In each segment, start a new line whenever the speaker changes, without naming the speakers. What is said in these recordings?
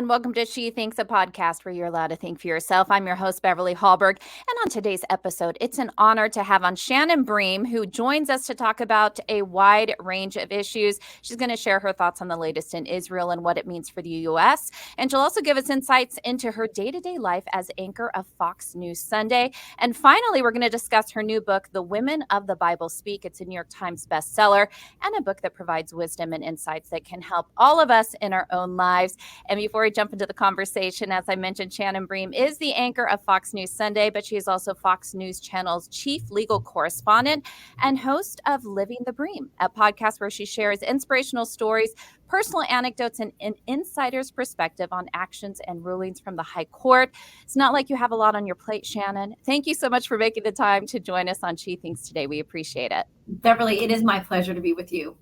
and welcome to She Thinks, a podcast where you're allowed to think for yourself. I'm your host, Beverly Hallberg, and on today's episode, it's an honor to have on Shannon Bream, who joins us to talk about a wide range of issues. She's going to share her thoughts on the latest in Israel and what it means for the U.S., and she'll also give us insights into her day-to-day life as anchor of Fox News Sunday. And finally, we're going to discuss her new book, The Women of the Bible Speak. It's a New York Times bestseller and a book that provides wisdom and insights that can help all of us in our own lives. And before we jump into the conversation, as I mentioned, Shannon Bream is the anchor of Fox News Sunday, but she is also Fox News Channel's chief legal correspondent and host of Livin the Bream, a podcast where she shares inspirational stories, personal anecdotes, and an insider's perspective on actions and rulings from the High Court. It's not like you have a lot on your plate, Shannon. Thank you so much for making the time to join us on She Thinks today. We appreciate it.
Beverly, it is my pleasure to be with you.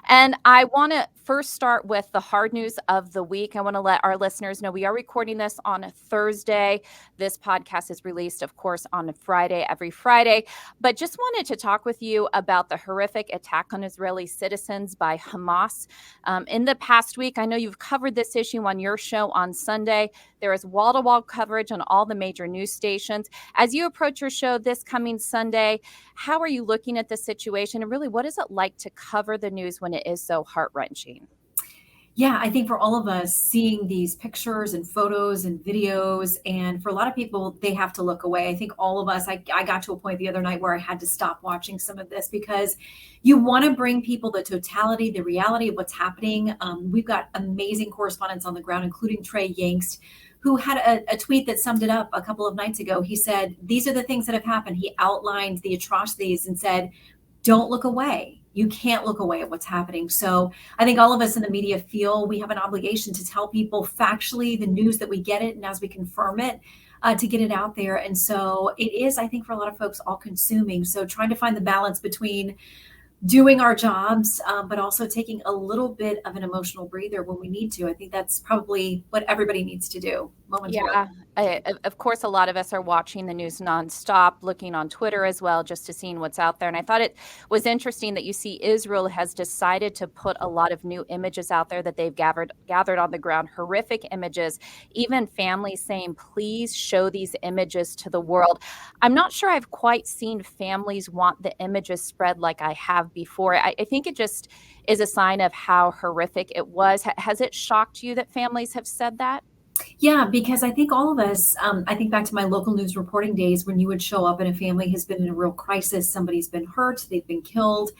And I want to first start with the hard news of the week. I want to let our listeners know we are recording this on a Thursday. This podcast is released, of course, on a Friday, every Friday. But just wanted to talk with you about the horrific attack on Israeli citizens by Hamas. In the past week, I know you've covered this issue on your show on Sunday. There is wall-to-wall coverage on all the major news stations. As you approach your show this coming Sunday, how are you looking at the situation? And really, what is it like to cover the news when it is so heart-wrenching?
Yeah, I think for all of us, seeing these pictures and photos and videos, and for a lot of people, they have to look away. I think all of us, I got to a point the other night where I had to stop watching some of this because you want to bring people the totality, the reality of what's happening. We've got amazing correspondents on the ground, including Trey Yangst, who had a tweet that summed it up a couple of nights ago. He said, these are the things that have happened. He outlined the atrocities and said, don't look away. You can't look away at what's happening. So I think all of us in the media feel we have an obligation to tell people factually the news that we get it, and as we confirm it, to get it out there. And so it is, I think, for a lot of folks, all consuming. So trying to find the balance between doing our jobs, but also taking a little bit of an emotional breather when we need to. I think that's probably what everybody needs to do momentarily.
Yeah, of course, a lot of us are watching the news nonstop, looking on Twitter as well, just to seeing what's out there. And I thought it was interesting that you see Israel has decided to put a lot of new images out there that they've gathered on the ground, horrific images, even families saying, please show these images to the world. I'm not sure I've quite seen families want the images spread like I have before. I think it just is a sign of how horrific it was. Has it shocked you that families have said that?
Yeah, because I think all of us, I think back to my local news reporting days when you would show up and a family has been in a real crisis. Somebody's been hurt, they've been killed,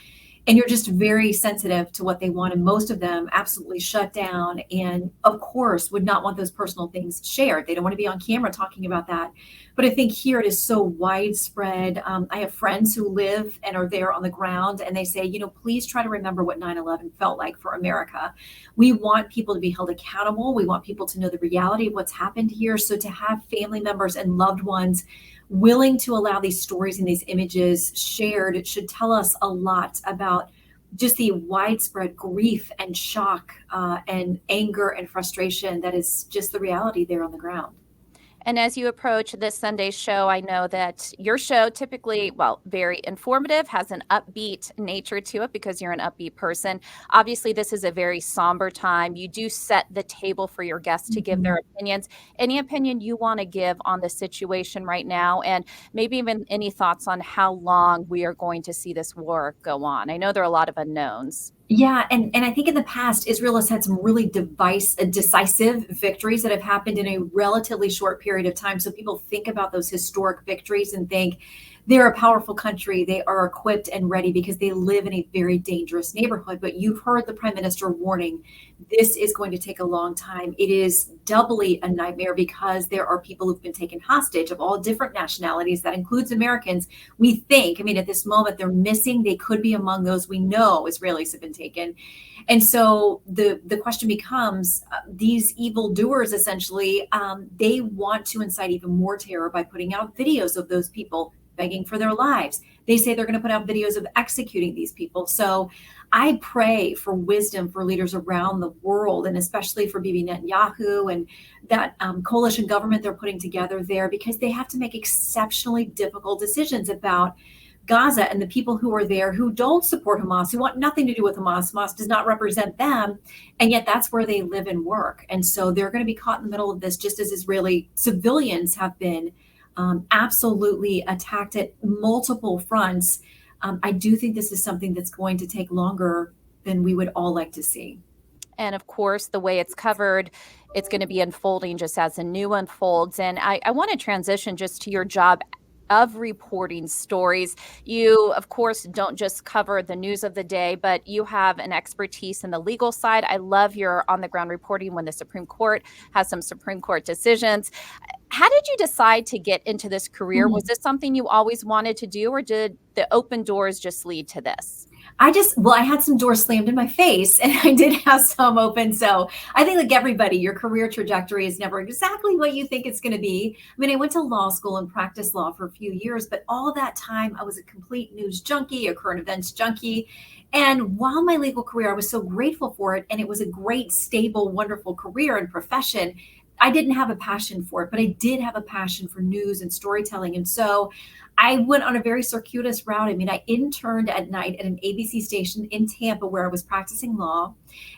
and you're just very sensitive to what they want. And most of them absolutely shut down and, of course, would not want those personal things shared. They don't want to be on camera talking about that. But I think here it is so widespread. I have friends who live and are there on the ground, and they say, please try to remember what 9/11 felt like for America. We want people to be held accountable. We want people to know the reality of what's happened here. So to have family members and loved ones willing to allow these stories and these images shared, it should tell us a lot about just the widespread grief and shock and anger and frustration that is just the reality there on the ground.
And as you approach this Sunday's show, I know that your show typically, very informative, has an upbeat nature to it because you're an upbeat person. Obviously, this is a very somber time. You do set the table for your guests to give their opinions. Any opinion you want to give on the situation right now, and maybe even any thoughts on how long we are going to see this war go on? I know there are a lot of unknowns.
Yeah, and I think in the past, Israel has had some really decisive victories that have happened in a relatively short period of time. So people think about those historic victories and think they're a powerful country. They are equipped and ready because they live in a very dangerous neighborhood. But you've heard the prime minister warning, this is going to take a long time. It is doubly a nightmare because there are people who've been taken hostage of all different nationalities. That includes Americans. We think, at this moment, they're missing. They could be among those we know Israelis have been taken. And so the question becomes, these evildoers, essentially, they want to incite even more terror by putting out videos of those people begging for their lives. They say they're going to put out videos of executing these people. So I pray for wisdom for leaders around the world, and especially for Bibi Netanyahu and that coalition government they're putting together there, because they have to make exceptionally difficult decisions about Gaza and the people who are there who don't support Hamas, who want nothing to do with Hamas. Hamas does not represent them. And yet that's where they live and work. And so they're going to be caught in the middle of this, just as Israeli civilians have been absolutely attacked at multiple fronts. I do think this is something that's going to take longer than we would all like to see.
And of course, the way it's covered, it's going to be unfolding just as the new unfolds. And I want to transition just to your job of reporting stories. You, of course, don't just cover the news of the day, but you have an expertise in the legal side. I love your on the ground reporting when the Supreme Court has some Supreme Court decisions. How did you decide to get into this career? Was this something you always wanted to do, or did the open doors just lead to this?
I had some doors slammed in my face and I did have some open. So I think, like everybody, your career trajectory is never exactly what you think it's going to be. I mean, I went to law school and practiced law for a few years, but all that time I was a complete news junkie, a current events junkie. And while my legal career, I was so grateful for it, and it was a great, stable, wonderful career and profession, I didn't have a passion for it, but I did have a passion for news and storytelling. And so I went on a very circuitous route. I mean, I interned at night at an ABC station in Tampa where I was practicing law.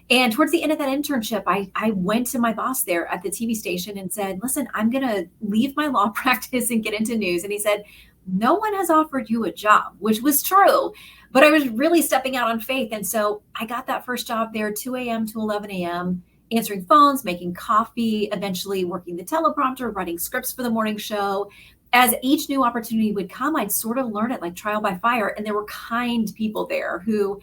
And towards the end of that internship, I went to my boss there at the TV station and said, listen, I'm going to leave my law practice and get into news. And he said, no one has offered you a job, which was true, but I was really stepping out on faith. And so I got that first job there, 2 a.m. to 11 a.m., answering phones, making coffee, eventually working the teleprompter, writing scripts for the morning show. As each new opportunity would come, I'd sort of learn it like trial by fire. And there were kind people there who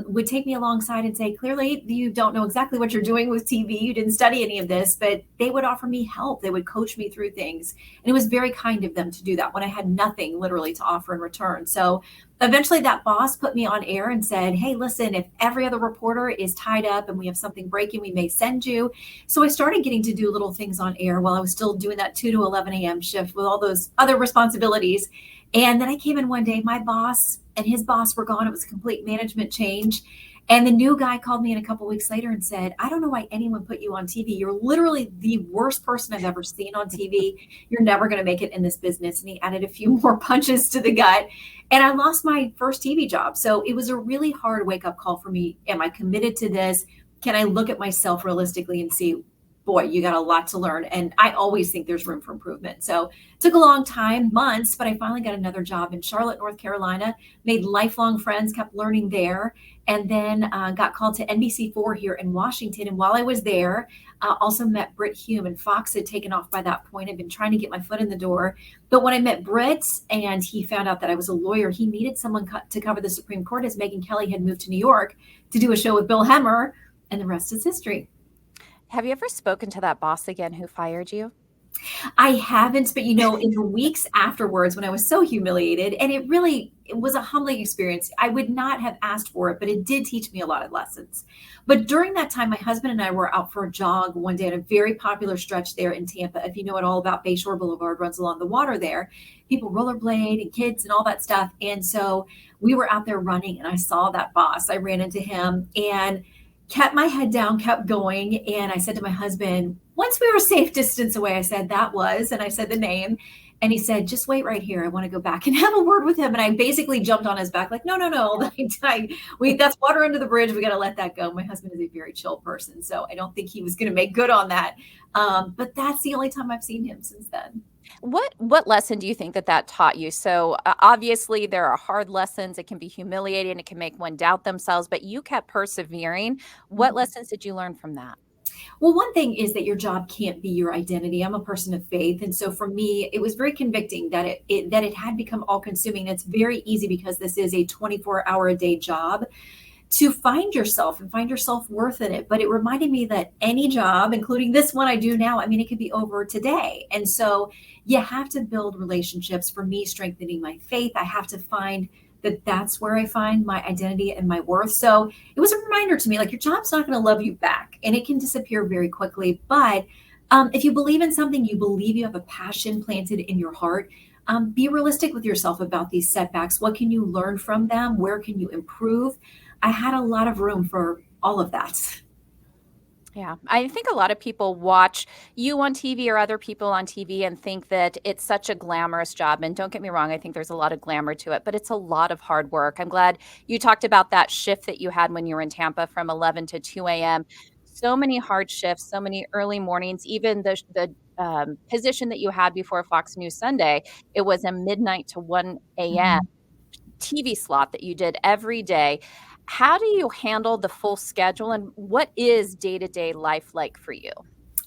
would take me alongside and say, clearly, you don't know exactly what you're doing with TV. You didn't study any of this, but they would offer me help. They would coach me through things. And it was very kind of them to do that when I had nothing literally to offer in return. So eventually that boss put me on air and said, hey, listen, if every other reporter is tied up and we have something breaking, we may send you. So I started getting to do little things on air while I was still doing that 2 to 11 a.m. shift with all those other responsibilities. And then I came in one day, my boss and his boss were gone. It was a complete management change. And the new guy called me in a couple of weeks later and said, I don't know why anyone put you on TV. You're literally the worst person I've ever seen on TV. You're never going to make it in this business. And he added a few more punches to the gut. And I lost my first TV job. So it was a really hard wake up call for me. Am I committed to this? Can I look at myself realistically and see, boy, you got a lot to learn. And I always think there's room for improvement. So it took a long time, months, but I finally got another job in Charlotte, North Carolina, made lifelong friends, kept learning there, and then got called to NBC4 here in Washington. And while I was there, also met Britt Hume, and Fox had taken off by that point. I'd been trying to get my foot in the door. But when I met Britt and he found out that I was a lawyer, he needed someone to cover the Supreme Court as Megyn Kelly had moved to New York to do a show with Bill Hemmer, and the rest is history.
Have you ever spoken to that boss again who fired you?
I haven't, but in the weeks afterwards when I was so humiliated, and it was a humbling experience. I would not have asked for it, but it did teach me a lot of lessons. But during that time, my husband and I were out for a jog one day at a very popular stretch there in Tampa. If you know at all about Bayshore Boulevard, runs along the water there. People rollerblade and kids and all that stuff. And so we were out there running, and I saw that boss. I ran into him and kept my head down, kept going. And I said to my husband, once we were a safe distance away, I said, and I said the name. And he said, just wait right here. I want to go back and have a word with him. And I basically jumped on his back like, no. That's water under the bridge. We got to let that go. My husband is a very chill person, so I don't think he was going to make good on that. But that's the only time I've seen him since then.
What lesson do you think that taught you? So obviously there are hard lessons. It can be humiliating. It can make one doubt themselves, but you kept persevering. What lessons did you learn from that?
Well, one thing is that your job can't be your identity. I'm a person of faith. And so for me, it was very convicting that it had become all consuming. It's very easy because this is a 24-hour-a-day job to find yourself and find your self-worth in it. But it reminded me that any job, including this one I do now, it could be over today. And so you have to build relationships. For me, strengthening my faith, I have to find that's where I find my identity and my worth. So it was a reminder to me, like, your job's not going to love you back, and it can disappear very quickly. But if you believe in something, you believe you have a passion planted in your heart, be realistic with yourself about these setbacks. What can you learn from them? Where can you improve? I had a lot of room for all of that.
Yeah, I think a lot of people watch you on TV or other people on TV and think that it's such a glamorous job. And don't get me wrong, I think there's a lot of glamour to it, but it's a lot of hard work. I'm glad you talked about that shift that you had when you were in Tampa from 11 to 2 a.m. So many hard shifts, so many early mornings, even the position that you had before Fox News Sunday, it was a midnight to 1 a.m.
Mhm.
TV slot that you did every day. How do you handle the full schedule, and what is day-to-day life like for you?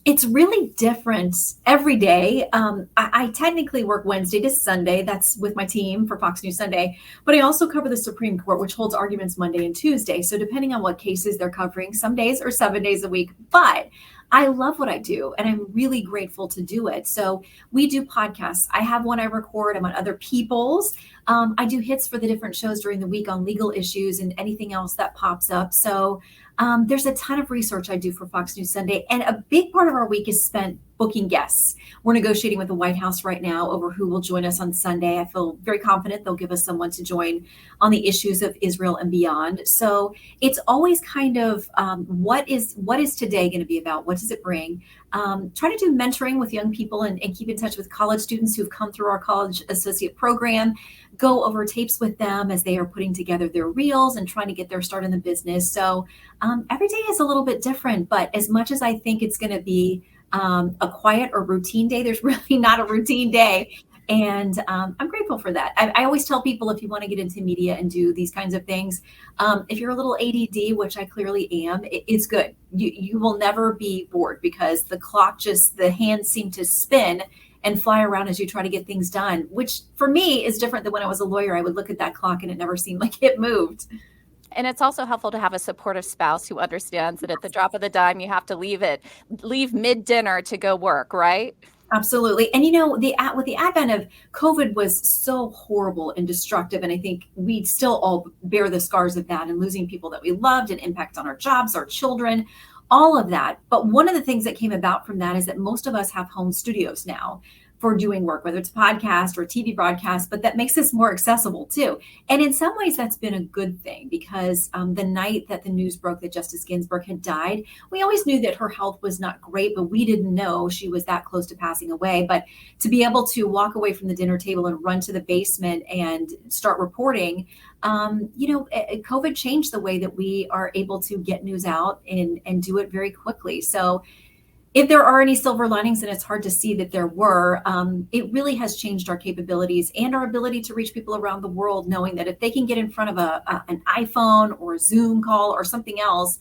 It's really different every day. I technically work Wednesday to Sunday. That's with my team for Fox News Sunday. But I also cover the Supreme Court, which holds arguments Monday and Tuesday. So depending on what cases they're covering, some days are 7 days a week. But I love what I do, and I'm really grateful to do it. So we do podcasts. I have one I record. I'm on other people's. I do hits for the different shows during the week on legal issues and anything else that pops up. So there's a ton of research I do for Fox News Sunday, and a big part of our week is spent booking guests. We're negotiating with the White House right now over who will join us on Sunday. I feel very confident they'll give us someone to join on the issues of Israel and beyond. So it's always kind of what is today going to be about? What does it bring? Try to do mentoring with young people and keep in touch with college students who've come through our college associate program. Go over tapes with them as they are putting together their reels and trying to get their start in the business. So every day is a little bit different, but as much as I think it's going to be a quiet or routine day, there's really not a routine day. And I'm grateful for that. I always tell people if you want to get into media and do these kinds of things, if you're a little ADD, which I clearly am, it's good. You will never be bored because the hands seem to spin and fly around as you try to get things done, which for me is different than when I was a lawyer. I would look at that clock and it never seemed like it moved.
And it's also helpful to have a supportive spouse who understands that at the drop of the dime, you have to leave mid-dinner to go work, right?
Absolutely. And with the advent of COVID was so horrible and destructive. And I think we still all bear the scars of that and losing people that we loved and impact on our jobs, our children, all of that. But one of the things that came about from that is that most of us have home studios now for doing work, whether it's podcast or TV broadcast, but that makes this more accessible too. And in some ways, that's been a good thing because the night that the news broke that Justice Ginsburg had died, we always knew that her health was not great, but we didn't know she was that close to passing away. But to be able to walk away from the dinner table and run to the basement and start reporting, COVID changed the way that we are able to get news out and do it very quickly. So if there are any silver linings, and it's hard to see that there were, it really has changed our capabilities and our ability to reach people around the world, knowing that if they can get in front of an iPhone or a Zoom call or something else,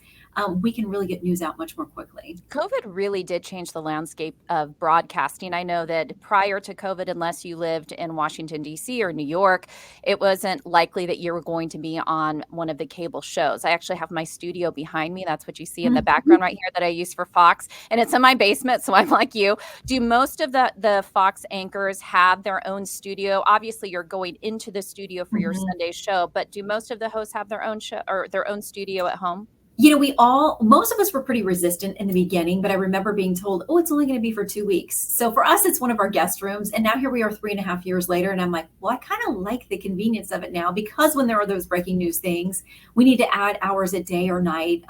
we can really get news out much more quickly.
COVID really did change the landscape of broadcasting. I know that prior to COVID, unless you lived in Washington, D.C. or New York, it wasn't likely that you were going to be on one of the cable shows. I actually have my studio behind me. That's what you see in the
Mhm.
background right here that I use for Fox. And it's in my basement, so I'm like you. Do most of the Fox anchors have their own studio? Obviously, you're going into the studio for your
Mhm.
Sunday show, but do most of the hosts have their own show or their own studio at home?
Most of us were pretty resistant in the beginning, but I remember being told, oh, it's only going to be for 2 weeks. So for us, it's one of our guest rooms. And now here we are 3.5 years later. And I'm like, well, I kind of like the convenience of it now because when there are those breaking news things, we need to add hours a day or night.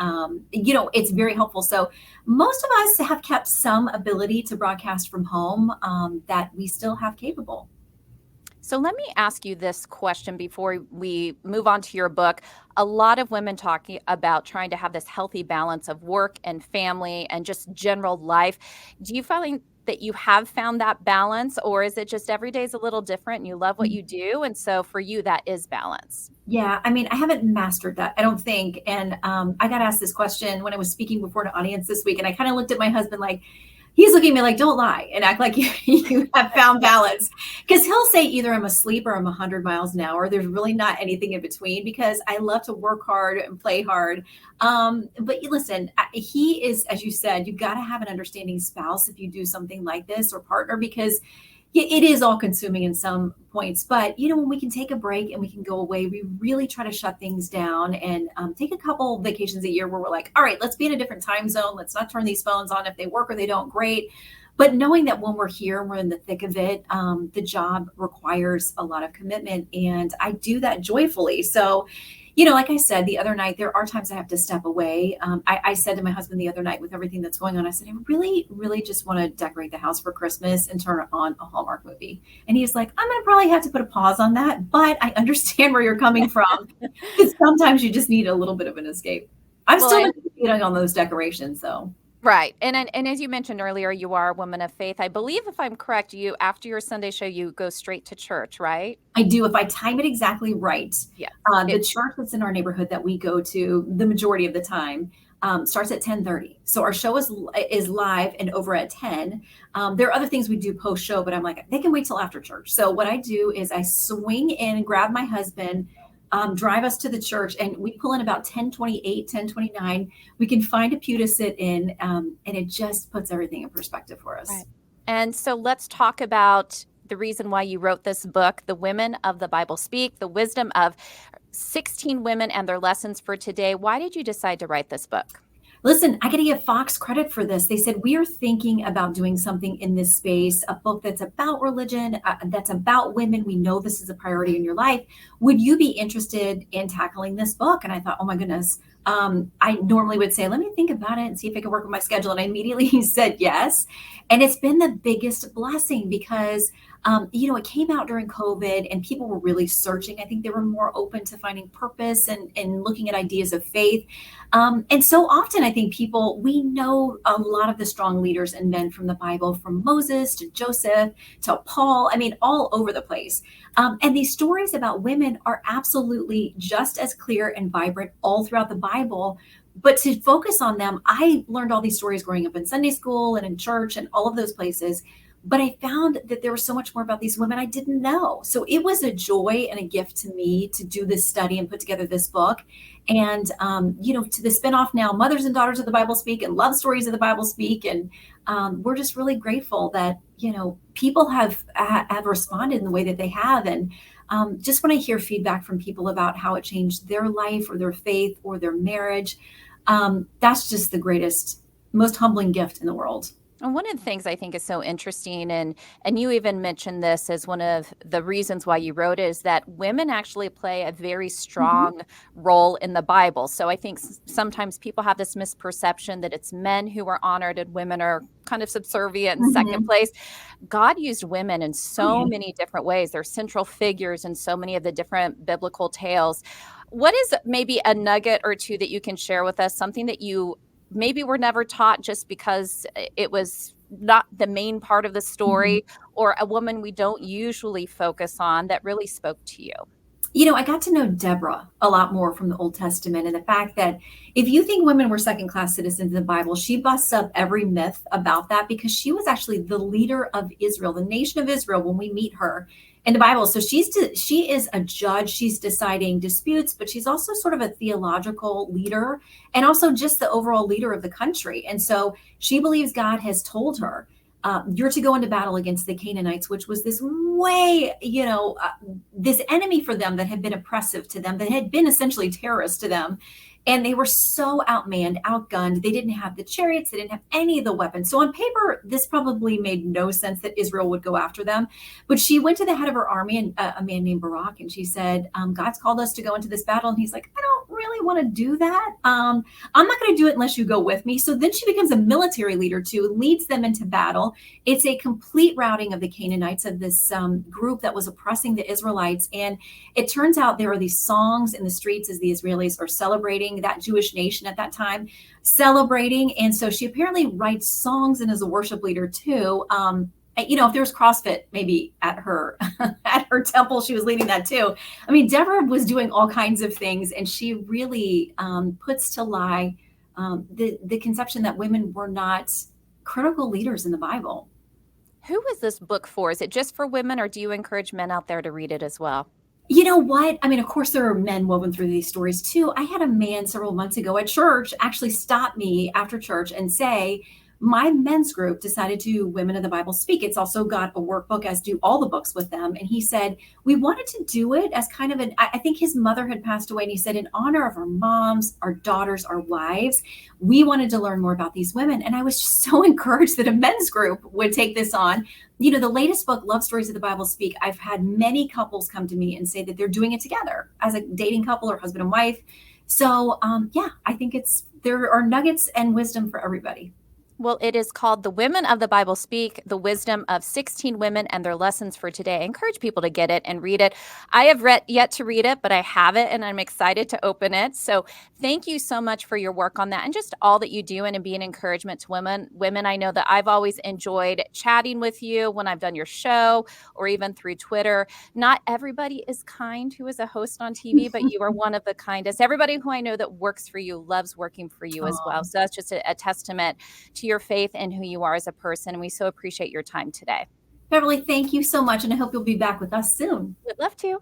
It's very helpful. So most of us have kept some ability to broadcast from home that we still have capable.
So let me ask you this question before we move on to your book. A lot of women talking about trying to have this healthy balance of work and family and just general life. Do you find that you have found that balance, or is it just every day is a little different and you love what you do? And so for you, that is balance.
Yeah, I mean, I haven't mastered that, I don't think. And I got asked this question when I was speaking before an audience this week, and I kind of looked at my husband like, he's looking at me like, don't lie and act like you have found balance. Because he'll say either I'm asleep or I'm 100 miles an hour. There's really not anything in between because I love to work hard and play hard. But listen, he is, as you said, you got to have an understanding spouse if you do something like this or partner because it is all consuming in some points, but when we can take a break and we can go away, we really try to shut things down and take a couple vacations a year where we're like, all right, let's be in a different time zone. Let's not turn these phones on. If they work or they don't, great. But knowing that when we're here and we're in the thick of it, the job requires a lot of commitment and I do that joyfully. So Like I said the other night, there are times I have to step away. I said to my husband the other night, with everything that's going on, I said, I really, really just want to decorate the house for Christmas and turn on a Hallmark movie. And he's like, I'm going to probably have to put a pause on that, but I understand where you're coming from. Because sometimes you just need a little bit of an escape. I'm
Well,
still
and
meditating on those decorations, though.
right. And as you mentioned earlier, you are a woman of faith. I believe, if I'm correct, you after your Sunday show, you go straight to church, right?
I do, if I time it exactly right.
Yes.
The church that's in our neighborhood that we go to the majority of the time starts at 10:30. So our show is live and over at 10. There are other things we do post show, but I'm like, they can wait till after church. So what I do is I swing in and grab my husband, drive us to the church, and we pull in about 10:28, 10:29. We can find a pew to sit in, and it just puts everything in perspective for us.
Right. And so let's talk about the reason why you wrote this book, The Women of the Bible Speak, the wisdom of 16 women and their lessons for today. Why did you decide to write this book?
Listen, I got to give Fox credit for this. They said, we are thinking about doing something in this space, a book that's about religion, that's about women. We know this is a priority in your life. Would you be interested in tackling this book? And I thought, oh my goodness. I normally would say, let me think about it and see if it can work with my schedule. And I immediately said yes. And it's been the biggest blessing because it came out during COVID and people were really searching. I think they were more open to finding purpose and looking at ideas of faith. And so often I think we know a lot of the strong leaders and men from the Bible, from Moses to Joseph to Paul, all over the place. And these stories about women are absolutely just as clear and vibrant all throughout the Bible. But to focus on them, I learned all these stories growing up in Sunday school and in church and all of those places. But I found that there was so much more about these women I didn't know. So it was a joy and a gift to me to do this study and put together this book. And, to the spinoff now, Mothers and Daughters of the Bible Speak and Love Stories of the Bible Speak. And we're just really grateful that, people have responded in the way that they have. And just when I hear feedback from people about how it changed their life or their faith or their marriage, that's just the greatest, most humbling gift in the world.
And one of the things I think is so interesting, and you even mentioned this as one of the reasons why you wrote it, is that women actually play a very strong role in the Bible. So I think sometimes people have this misperception that it's men who are honored and women are kind of subservient in second place. God used women in so many different ways. They're central figures in so many of the different biblical tales. What is maybe a nugget or two that you can share with us, something that you maybe were never taught just because it was not the main part of the story, or a woman we don't usually focus on that really spoke to you?
I got to know Deborah a lot more from the Old Testament, and the fact that if you think women were second-class citizens in the Bible, she busts up every myth about that because she was actually the leader of Israel, the nation of Israel, when we meet her in the Bible. So she is a judge. She's deciding disputes, but she's also sort of a theological leader and also just the overall leader of the country. And so she believes God has told her, you're to go into battle against the Canaanites, which was this this enemy for them that had been oppressive to them, that had been essentially terrorists to them. And they were so outmanned, outgunned. They didn't have the chariots. They didn't have any of the weapons. So on paper, this probably made no sense that Israel would go after them. But she went to the head of her army, and a man named Barak, and she said, God's called us to go into this battle. And he's like, I don't really want to do that. I'm not going to do it unless you go with me. So then she becomes a military leader too, leads them into battle. It's a complete routing of the Canaanites, of this group that was oppressing the Israelites. And it turns out there are these songs in the streets as the Israelis are celebrating that Jewish nation at that time, celebrating. And so she apparently writes songs and is a worship leader too. If there was CrossFit maybe at her at her temple, she was leading that too. Deborah was doing all kinds of things, and she really puts to lie the conception that women were not critical leaders in the Bible.
Who is this book for? Is it just for women, or do you encourage men out there to read it as well?
You know what? Of course, there are men woven through these stories too. I had a man several months ago at church actually stop me after church and say, my men's group decided to Women of the Bible Speak. It's also got a workbook, as do all the books with them. And he said, we wanted to do it as kind of I think his mother had passed away. And he said, in honor of our moms, our daughters, our wives, we wanted to learn more about these women. And I was just so encouraged that a men's group would take this on. The latest book, Love Stories of the Bible Speak, I've had many couples come to me and say that they're doing it together as a dating couple or husband and wife. So yeah, I think there are nuggets and wisdom for everybody.
Well, it is called The Women of the Bible Speak, The Wisdom of 16 Women and Their Lessons for Today. I encourage people to get it and read it. I have yet to read it, but I have it and I'm excited to open it. So thank you so much for your work on that and just all that you do and be an encouragement to women. I know that I've always enjoyed chatting with you when I've done your show or even through Twitter. Not everybody is kind who is a host on TV, but you are one of the kindest. Everybody who I know that works for you loves working for you as well. So that's just a testament to your faith and who you are as a person. And we so appreciate your time today.
Beverly, thank you so much. And I hope you'll be back with us soon.
We'd love to.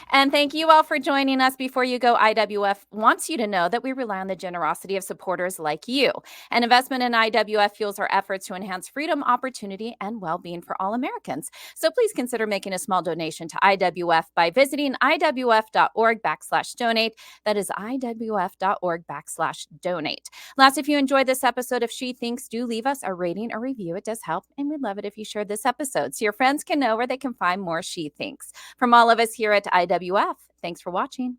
And thank you all for joining us. Before you go, IWF wants you to know that we rely on the generosity of supporters like you. An investment in IWF fuels our efforts to enhance freedom, opportunity, and well-being for all Americans. So please consider making a small donation to IWF by visiting iwf.org/donate. That is iwf.org/donate. Last, if you enjoyed this episode of She Thinks, do leave us a rating or review. It does help, and we'd love it if you shared this episode so your friends can know where they can find more She Thinks. From all of us here at IWF, thanks for watching.